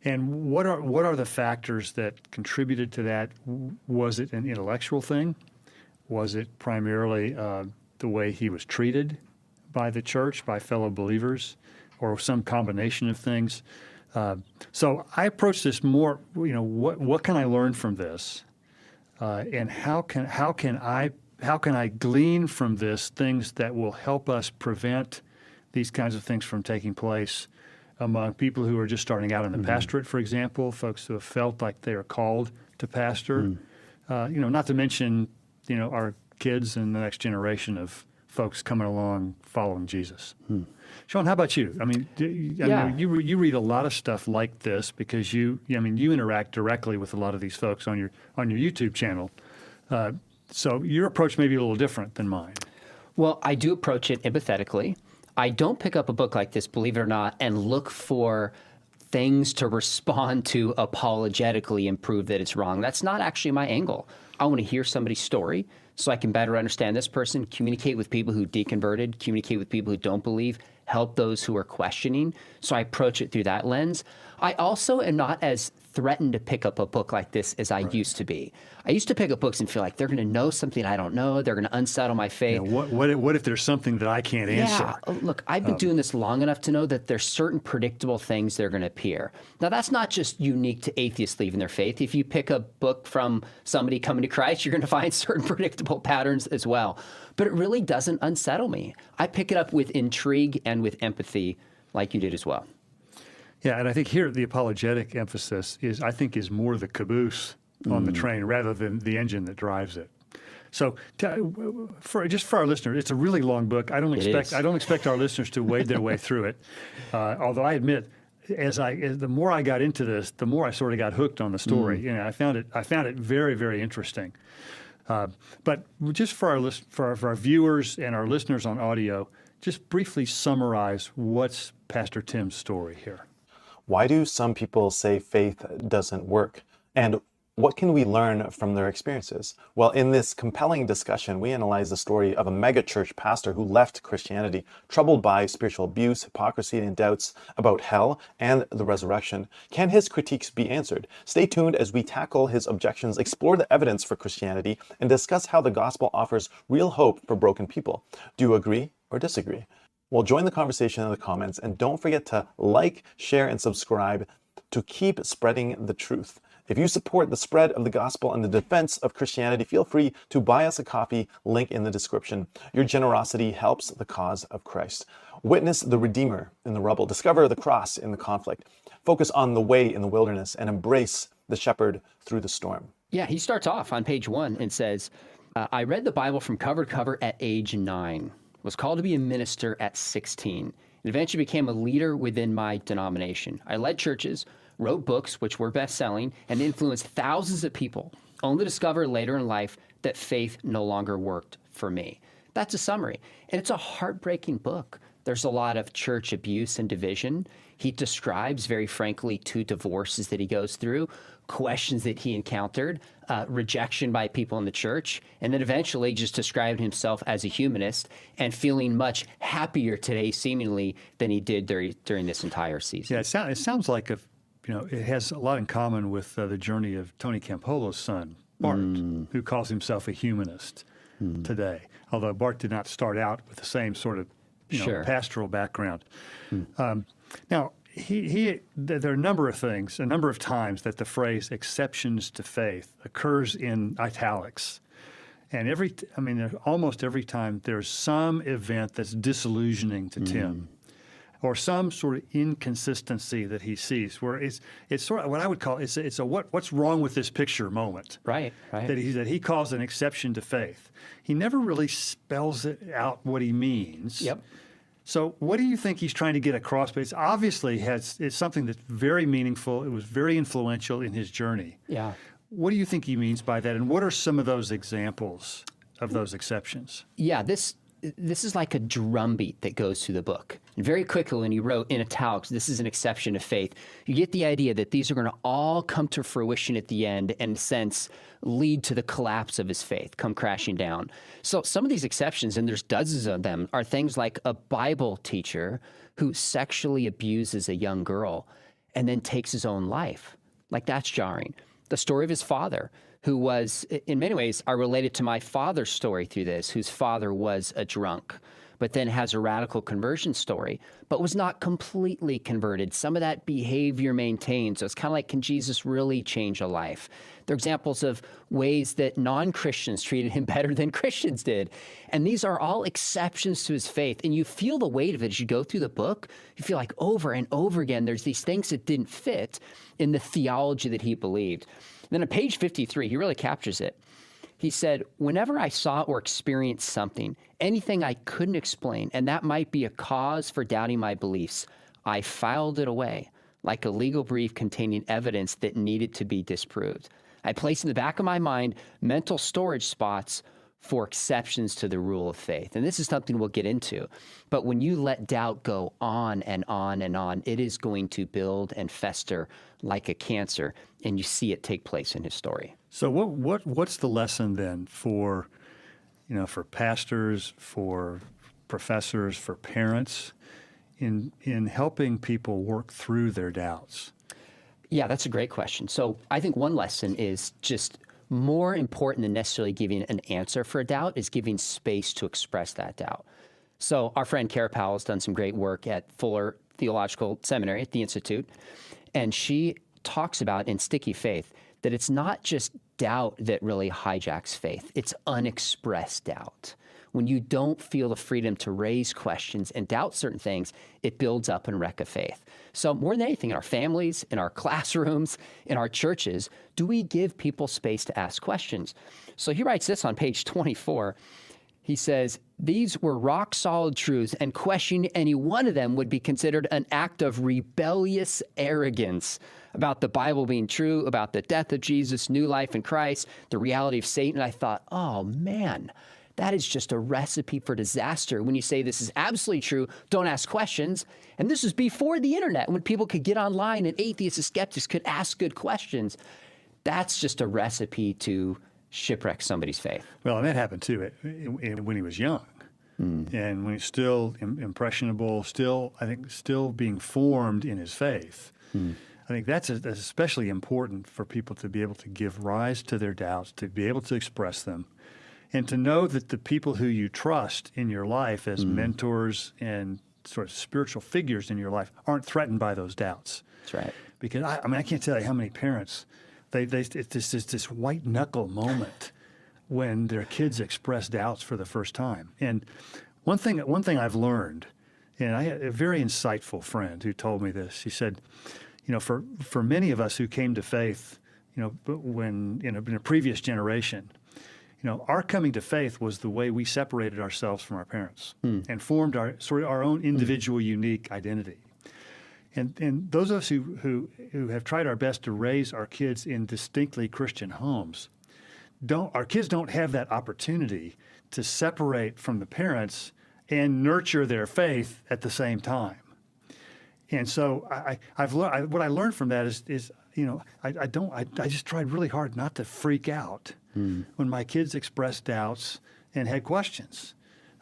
And what are the factors that contributed to that? Was it an intellectual thing? Was it primarily the way he was treated by the church, by fellow believers, or some combination of things? So I approach this more, what can I learn from this, and how can I glean from this things that will help us prevent these kinds of things from taking place among people who are just starting out in the pastorate, for example, folks who have felt like they are called to pastor. Not to mention, our kids and the next generation of folks coming along following Jesus. Sean, how about you? I mean, you read a lot of stuff like this because you interact directly with a lot of these folks on your YouTube channel. So your approach may be a little different than mine. Well, I do approach it empathetically. I don't pick up a book like this, believe it or not, and look for things to respond to apologetically and prove that it's wrong. That's not actually my angle. I want to hear somebody's story so I can better understand this person, communicate with people who deconverted, communicate with people who don't believe, help those who are questioning. So I approach it through that lens. I also am not as threatened to pick up a book like this as I used to be. I used to pick up books and feel like they're going to know something I don't know. They're going to unsettle my faith. What if there's something that I can't answer? Yeah, look, I've been doing this long enough to know that there's certain predictable things that are going to appear. Now, that's not just unique to atheists leaving their faith. If you pick a book from somebody coming to Christ, you're going to find certain predictable patterns as well. But it really doesn't unsettle me. I pick it up with intrigue and with empathy like you did as well. Yeah, and I think here the apologetic emphasis is more the caboose on the train rather than the engine that drives it. So for our listeners, it's a really long book. I don't expect our listeners to wade their way through it. Although I admit, the more I got into this, the more I sort of got hooked on the story. I found it very, very interesting. But just for our viewers and our listeners on audio, just briefly summarize what's Pastor Tim's story here. Why do some people say faith doesn't work? And what can we learn from their experiences? Well, in this compelling discussion, we analyze the story of a megachurch pastor who left Christianity, troubled by spiritual abuse, hypocrisy, and doubts about hell and the resurrection. Can his critiques be answered? Stay tuned as we tackle his objections, explore the evidence for Christianity, and discuss how the gospel offers real hope for broken people. Do you agree or disagree? Well, join the conversation in the comments, and don't forget to like, share, and subscribe to keep spreading the truth. If you support the spread of the gospel and the defense of Christianity, feel free to buy us a coffee, link in the description. Your generosity helps the cause of Christ. Witness the Redeemer in the rubble, discover the cross in the conflict, focus on the way in the wilderness, and embrace the shepherd through the storm. Yeah, he starts off on page 1 and says, I read the Bible from cover to cover at age 9. Was called to be a minister at 16, and eventually became a leader within my denomination. I led churches, wrote books, which were best-selling, and influenced thousands of people, only to discover later in life that faith no longer worked for me. That's a summary, and it's a heartbreaking book. There's a lot of church abuse and division. He describes, very frankly, 2 divorces that he goes through, questions that he encountered, rejection by people in the church, and then eventually just described himself as a humanist and feeling much happier today, seemingly, than he did during this entire season. Yeah, it sounds like it has a lot in common with the journey of Tony Campolo's son, Bart, who calls himself a humanist today. Although Bart did not start out with the same sort of pastoral background. Now, there are a number of times that the phrase exceptions to faith occurs in italics. And almost every time there's some event that's disillusioning to Tim, or some sort of inconsistency that he sees, where it's sort of what I would call it's a what's wrong with this picture moment. Right. That he calls an exception to faith. He never really spells it out what he means. Yep. So what do you think he's trying to get across? But it's obviously it's something that's very meaningful. It was very influential in his journey. Yeah. What do you think he means by that? And what are some of those examples of those exceptions? Yeah, this is like a drumbeat that goes through the book. And very quickly, when he wrote in italics, this is an exception to faith, you get the idea that these are going to all come to fruition at the end and, in a sense, lead to the collapse of his faith, come crashing down. So some of these exceptions, and there's dozens of them, are things like a Bible teacher who sexually abuses a young girl. and then takes his own life. Like, that's jarring. The story of his father, who was, in many ways, are related to my father's story through this, whose father was a drunk, but then has a radical conversion story, but was not completely converted. Some of that behavior maintained. So it's kind of like, can Jesus really change a life? They're examples of ways that non-Christians treated him better than Christians did. And these are all exceptions to his faith. And you feel the weight of it as you go through the book. You feel like over and over again, there's these things that didn't fit in the theology that he believed. And then on page 53, he really captures it. He said, whenever I saw or experienced something, anything I couldn't explain, and that might be a cause for doubting my beliefs, I filed it away like a legal brief containing evidence that needed to be disproved. I placed in the back of my mind mental storage spots for exceptions to the rule of faith. And this is something we'll get into. But when you let doubt go on and on and on, it is going to build and fester like a cancer. And you see it take place in his story. So what's the lesson then for, for pastors, for professors, for parents in helping people work through their doubts? Yeah, that's a great question. So I think one lesson is just more important than necessarily giving an answer for a doubt is giving space to express that doubt. So our friend Kara Powell has done some great work at Fuller Theological Seminary at the Institute, and she talks about in Sticky Faith that it's not just doubt that really hijacks faith, it's unexpressed doubt. When you don't feel the freedom to raise questions and doubt certain things, it builds up and wreck a faith. So more than anything, in our families, in our classrooms, in our churches, do we give people space to ask questions? So he writes this on page 24. He says, these were rock solid truths, and questioning any one of them would be considered an act of rebellious arrogance about the Bible being true, about the death of Jesus, new life in Christ, the reality of Satan. And I thought, oh man, that is just a recipe for disaster. When you say this is absolutely true, don't ask questions. And this was before the internet, when people could get online and atheists and skeptics could ask good questions. That's just a recipe to shipwreck somebody's faith. Well, and that happened too when he was young. And when he's still impressionable, still being formed in his faith. I think that's especially important for people to be able to give rise to their doubts, to be able to express them, and to know that the people who you trust in your life as mentors and sort of spiritual figures in your life aren't threatened by those doubts. That's right. Because I can't tell you how many parents, it's this white knuckle moment when their kids express doubts for the first time. And one thing I've learned, and I had a very insightful friend who told me this. He said, for many of us who came to faith, when in a previous generation, our coming to faith was the way we separated ourselves from our parents and formed our own individual, unique identity. And those of us who have tried our best to raise our kids in distinctly Christian homes, our kids don't have that opportunity to separate from the parents and nurture their faith at the same time. And so I've learned what I learned from that is I just tried really hard not to freak out when my kids expressed doubts and had questions.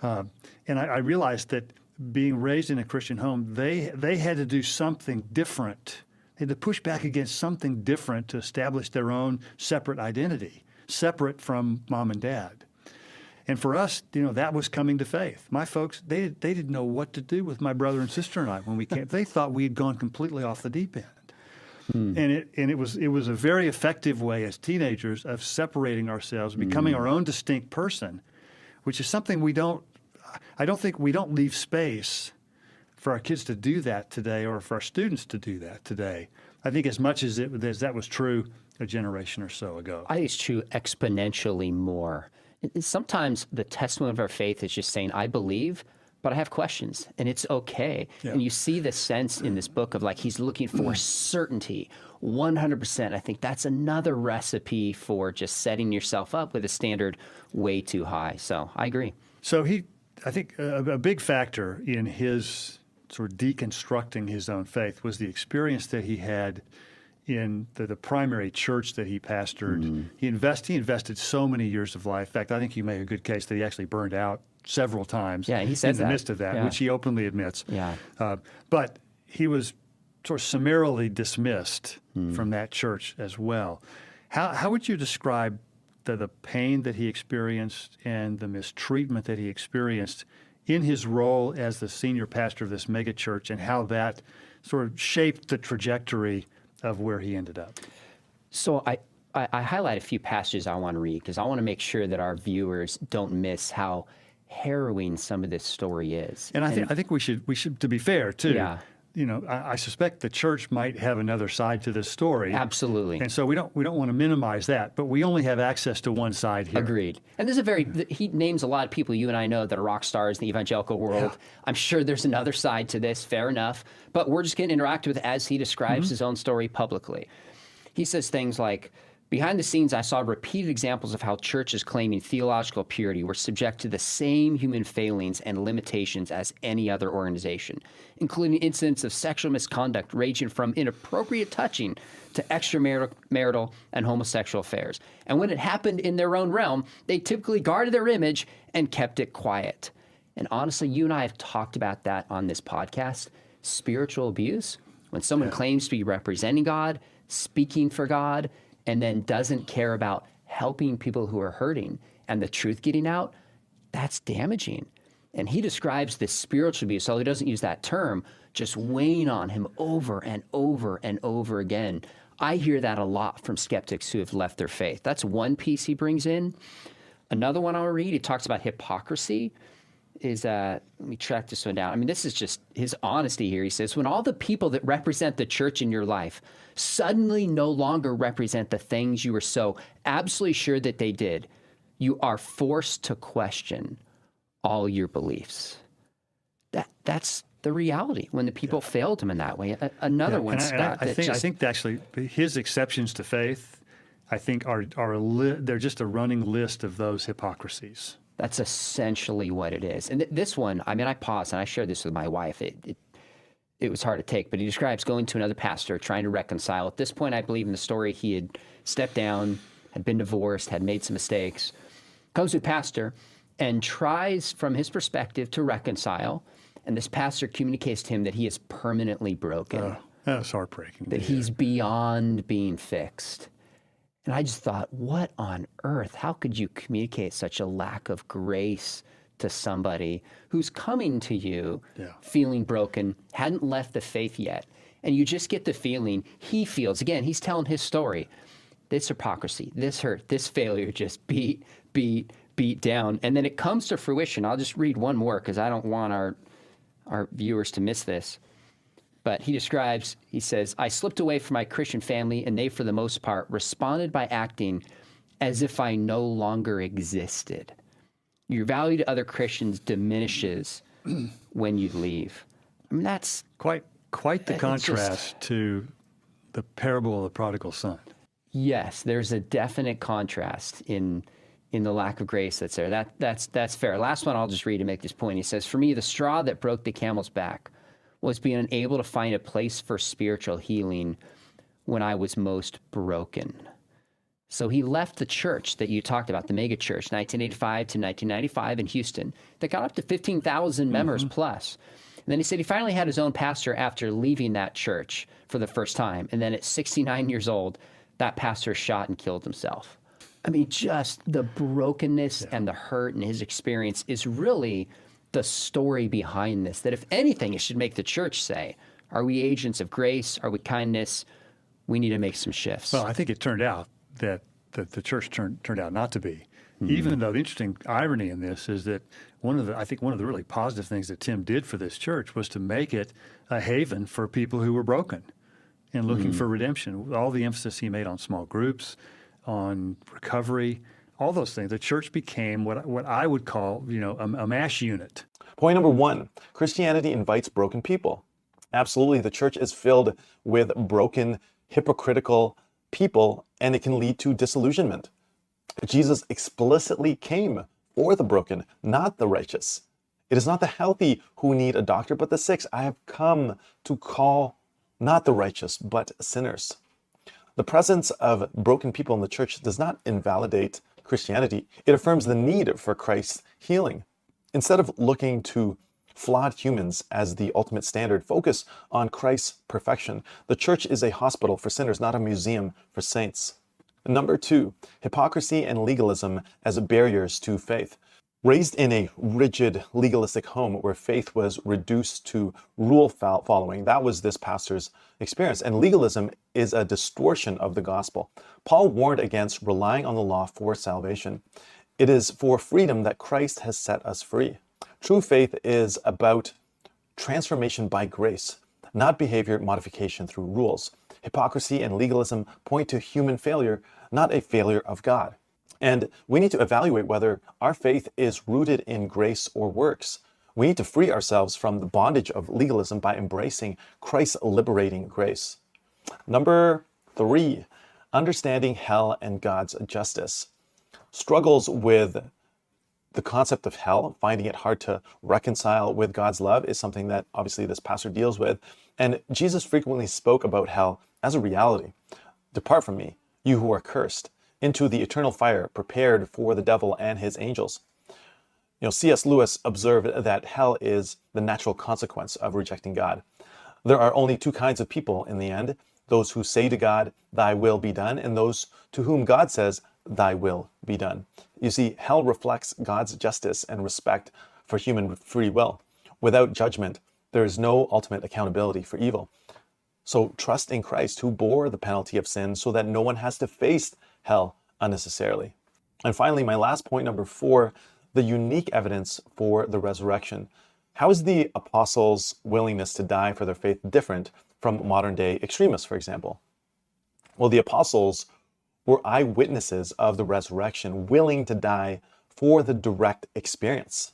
And I realized that being raised in a Christian home, they had to do something different. They had to push back against something different to establish their own separate identity, separate from mom and dad. And for us, that was coming to faith. My folks, they didn't know what to do with my brother and sister and I when we came. They thought we had gone completely off the deep end. And it was a very effective way as teenagers of separating ourselves, becoming our own distinct person, which is something I don't think we don't leave space for our kids to do that today, or for our students to do that today. I think as much as that was true a generation or so ago. I think it's true exponentially more. Sometimes the testimony of our faith is just saying, I believe, but I have questions, and it's okay. Yeah. And you see the sense in this book of he's looking for certainty, 100%. I think that's another recipe for just setting yourself up with a standard way too high. So I agree. So I think a big factor in his sort of deconstructing his own faith was the experience that he had in the primary church that he pastored. He invested so many years of life. In fact, I think you make a good case that he actually burned out several times he says in the midst of that, which he openly admits. Yeah. But he was sort of summarily dismissed from that church as well. How would you describe the pain that he experienced and the mistreatment that he experienced in his role as the senior pastor of this megachurch, and how that sort of shaped the trajectory of where he ended up? So I highlight a few passages I want to read because I want to make sure that our viewers don't miss how harrowing some of this story is. And I think we should, to be fair too. Yeah. You know, I suspect the church might have another side to this story. Absolutely. And so we don't want to minimize that, but we only have access to one side here. Agreed. And there's he names a lot of people you and I know that are rock stars in the evangelical world. Yeah. I'm sure there's another side to this, fair enough. But we're just going to interact with it as he describes his own story publicly. He says things like, behind the scenes, I saw repeated examples of how churches claiming theological purity were subject to the same human failings and limitations as any other organization, including incidents of sexual misconduct ranging from inappropriate touching to extramarital and homosexual affairs. And when it happened in their own realm, they typically guarded their image and kept it quiet. And honestly, you and I have talked about that on this podcast. Spiritual abuse, when someone claims to be representing God, speaking for God, and then doesn't care about helping people who are hurting and the truth getting out, that's damaging. And he describes this spiritual abuse, although he doesn't use that term, just weighing on him over and over and over again. I hear that a lot from skeptics who have left their faith. That's one piece he brings in. Another one I'll read, he talks about hypocrisy. Let me track this one down. I mean, this is just his honesty here. He says, when all the people that represent the church in your life suddenly no longer represent the things you were so absolutely sure that they did, you are forced to question all your beliefs. That's the reality when the people failed him in that way. Another one, Scott. I think actually his exceptions to faith, I think they're just a running list of those hypocrisies. That's essentially what it is. And this one, I mean, I paused and I shared this with my wife. It was hard to take, but he describes going to another pastor, trying to reconcile. At this point, I believe in the story, he had stepped down, had been divorced, had made some mistakes, comes to a pastor and tries, from his perspective, to reconcile. And this pastor communicates to him that he is permanently broken. That's heartbreaking. That he's beyond being fixed. And I just thought, what on earth? How could you communicate such a lack of grace to somebody who's coming to you feeling broken, hadn't left the faith yet? And you just get the feeling he feels, again, he's telling his story. This hypocrisy, this hurt, this failure just beat down. And then it comes to fruition. I'll just read one more because I don't want our viewers to miss this. But he describes, he says, I slipped away from my Christian family, and they, for the most part, responded by acting as if I no longer existed. Your value to other Christians diminishes when you leave. I mean, that's quite the contrast to the parable of the prodigal son. Yes, there's a definite contrast in the lack of grace that's there. That's fair. Last one I'll just read to make this point. He says, for me, the straw that broke the camel's back was being unable to find a place for spiritual healing when I was most broken. So he left the church that you talked about, the Megachurch, 1985 to 1995 in Houston, that got up to 15,000 members plus. And then he said he finally had his own pastor after leaving that church for the first time. And then at 69 years old, that pastor shot and killed himself. I mean, just the brokenness and the hurt in his experience is really the story behind this, that if anything, it should make the church say, are we agents of grace? Are we kindness? We need to make some shifts. Well, I think it turned out that the church turned out not to be. Even though the interesting irony in this is that one of the really positive things that Tim did for this church was to make it a haven for people who were broken and looking for redemption. All the emphasis he made on small groups, on recovery, all those things. The church became what I would call, a MASH unit. Point number one, Christianity invites broken people. Absolutely, the church is filled with broken, hypocritical people, and it can lead to disillusionment. Jesus explicitly came for the broken, not the righteous. It is not the healthy who need a doctor, but the sick. I have come to call not the righteous, but sinners. The presence of broken people in the church does not invalidate Christianity. It affirms the need for Christ's healing. Instead of looking to flawed humans as the ultimate standard. Focus on Christ's perfection. The church is a hospital for sinners, not a museum for saints. Number 2, hypocrisy and legalism as barriers to faith. Raised in a rigid, legalistic home where faith was reduced to rule following, that was this pastor's experience. And legalism is a distortion of the gospel. Paul warned against relying on the law for salvation. It is for freedom that Christ has set us free. True faith is about transformation by grace, not behavior modification through rules. Hypocrisy and legalism point to human failure, not a failure of God. And we need to evaluate whether our faith is rooted in grace or works. We need to free ourselves from the bondage of legalism by embracing Christ's liberating grace. Number 3, understanding hell and God's justice. Struggles with the concept of hell, finding it hard to reconcile with God's love, is something that obviously this pastor deals with. And Jesus frequently spoke about hell as a reality. Depart from me, you who are cursed, into the eternal fire prepared for the devil and his angels. C.S. Lewis observed that hell is the natural consequence of rejecting God. There are only 2 kinds of people in the end: those who say to God, thy will be done, and those to whom God says, thy will be done. You see, hell reflects God's justice and respect for human free will. Without judgment, there is no ultimate accountability for evil. So trust in Christ, who bore the penalty of sin so that no one has to face hell unnecessarily. And finally, my last point, number 4, the unique evidence for the resurrection. How is the apostles' willingness to die for their faith different from modern day extremists, for example? Well, the apostles were eyewitnesses of the resurrection, willing to die for the direct experience.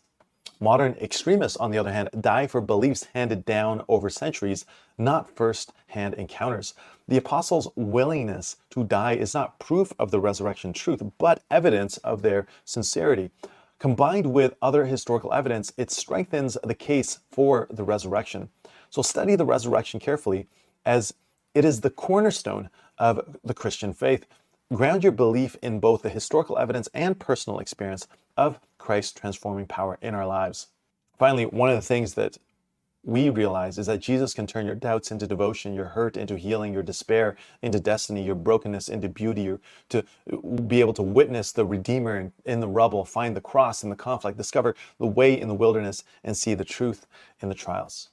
Modern extremists, on the other hand, die for beliefs handed down over centuries, not first-hand encounters. The apostles' willingness to die is not proof of the resurrection truth, but evidence of their sincerity. Combined with other historical evidence, it strengthens the case for the resurrection. So study the resurrection carefully, as it is the cornerstone of the Christian faith. Ground your belief in both the historical evidence and personal experience of Christ's transforming power in our lives. Finally, one of the things that we realize is that Jesus can turn your doubts into devotion, your hurt into healing, your despair into destiny, your brokenness into beauty, to be able to witness the Redeemer in the rubble, find the cross in the conflict, discover the way in the wilderness, and see the truth in the trials.